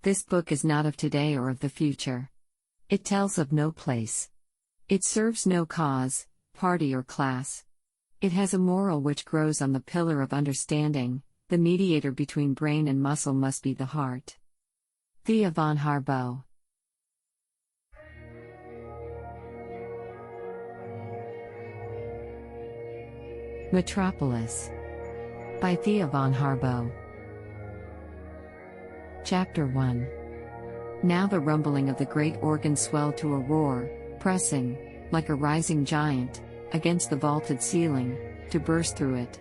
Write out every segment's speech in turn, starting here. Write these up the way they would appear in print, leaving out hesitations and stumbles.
This book is not of today or of the future. It tells of no place. It serves no cause, party or class. It has a moral which grows on the pillar of understanding. The mediator between brain and muscle must be the heart. Thea Von Harbou. Metropolis by Thea Von Harbou. Chapter 1. Now the rumbling of the great organ swelled to a roar, pressing, like a rising giant, against the vaulted ceiling, to burst through it.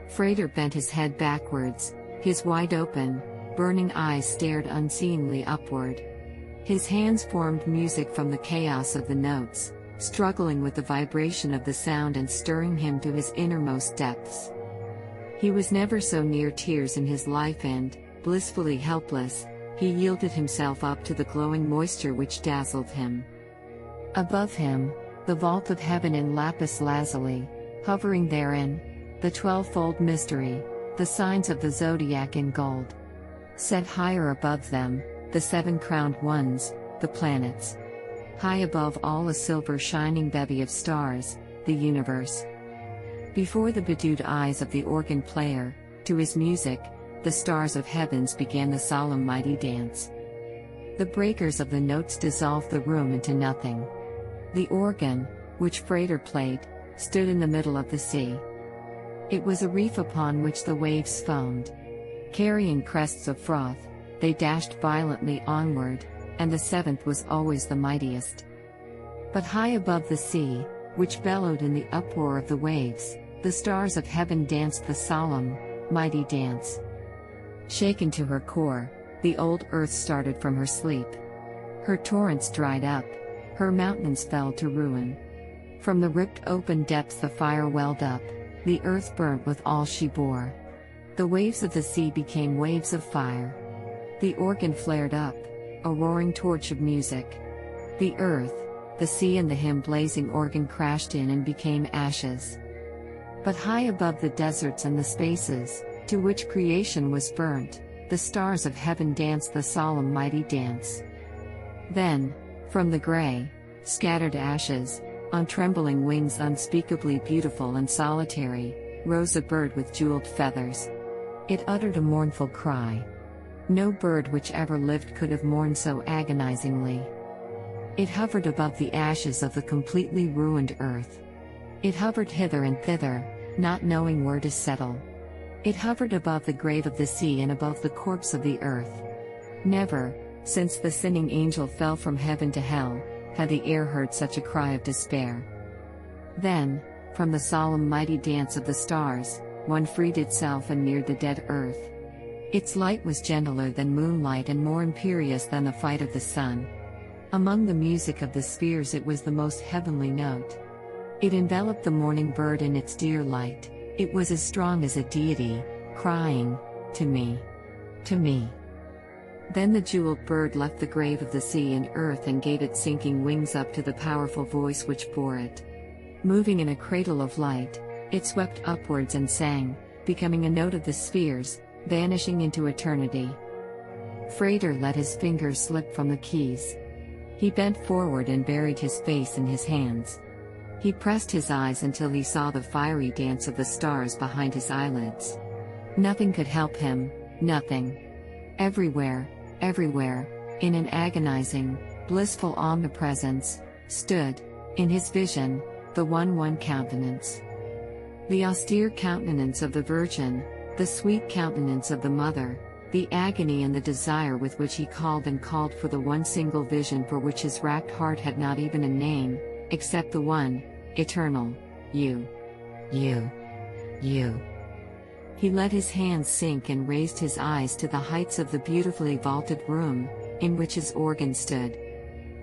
Frater bent his head backwards, his wide-open, burning eyes stared unseeingly upward. His hands formed music from the chaos of the notes, struggling with the vibration of the sound and stirring him to his innermost depths. He was never so near tears in his life and, blissfully helpless, he yielded himself up to the glowing moisture which dazzled him. Above him, the vault of heaven in lapis lazuli, hovering therein, the 12-fold mystery, the signs of the zodiac in gold. Set higher above them, the 7 crowned ones, the planets. High above all a silver shining bevy of stars, the universe. Before the bedewed eyes of the organ player, to his music, the stars of heavens began the solemn mighty dance. The breakers of the notes dissolved the room into nothing. The organ, which Frater played, stood in the middle of the sea. It was a reef upon which the waves foamed. Carrying crests of froth, they dashed violently onward, and the 7th was always the mightiest. But high above the sea, which bellowed in the uproar of the waves, the stars of heaven danced the solemn, mighty dance. Shaken to her core, the old earth started from her sleep. Her torrents dried up, her mountains fell to ruin. From the ripped open depths the fire welled up, the earth burnt with all she bore. The waves of the sea became waves of fire. The organ flared up, a roaring torch of music. The earth, the sea and the hymn-blazing organ crashed in and became ashes. But high above the deserts and the spaces, to which creation was burnt, the stars of heaven danced the solemn mighty dance. Then, from the grey, scattered ashes, on trembling wings unspeakably beautiful and solitary, rose a bird with jeweled feathers. It uttered a mournful cry. No bird which ever lived could have mourned so agonizingly. It hovered above the ashes of the completely ruined earth. It hovered hither and thither, not knowing where to settle. It hovered above the grave of the sea and above the corpse of the earth. Never, since the sinning angel fell from heaven to hell, had the air heard such a cry of despair. Then, from the solemn mighty dance of the stars, one freed itself and neared the dead earth. Its light was gentler than moonlight and more imperious than the fight of the sun. Among the music of the spheres it was the most heavenly note. It enveloped the morning bird in its dear light. It was as strong as a deity, crying, "To me. To me." Then the jeweled bird left the grave of the sea and earth and gave its sinking wings up to the powerful voice which bore it. Moving in a cradle of light, it swept upwards and sang, becoming a note of the spheres, vanishing into eternity. Frater let his fingers slip from the keys. He bent forward and buried his face in his hands. He pressed his eyes until he saw the fiery dance of the stars behind his eyelids. Nothing could help him, nothing. Everywhere, everywhere, in an agonizing, blissful omnipresence, stood, in his vision, the one countenance. The austere countenance of the Virgin, the sweet countenance of the Mother, the agony and the desire with which he called and called for the one single vision for which his racked heart had not even a name, except the one, eternal, you. You. You. He let his hands sink and raised his eyes to the heights of the beautifully vaulted room, in which his organ stood.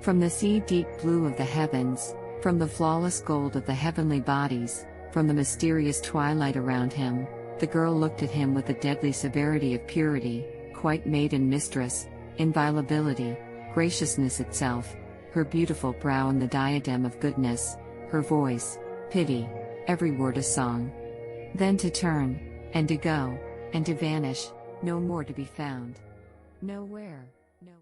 From the sea-deep blue of the heavens, from the flawless gold of the heavenly bodies, from the mysterious twilight around him, the girl looked at him with the deadly severity of purity, quite maiden mistress, inviolability, graciousness itself, her beautiful brow in the diadem of goodness, her voice, pity, every word a song. Then to turn, and to go, and to vanish, no more to be found. Nowhere. No.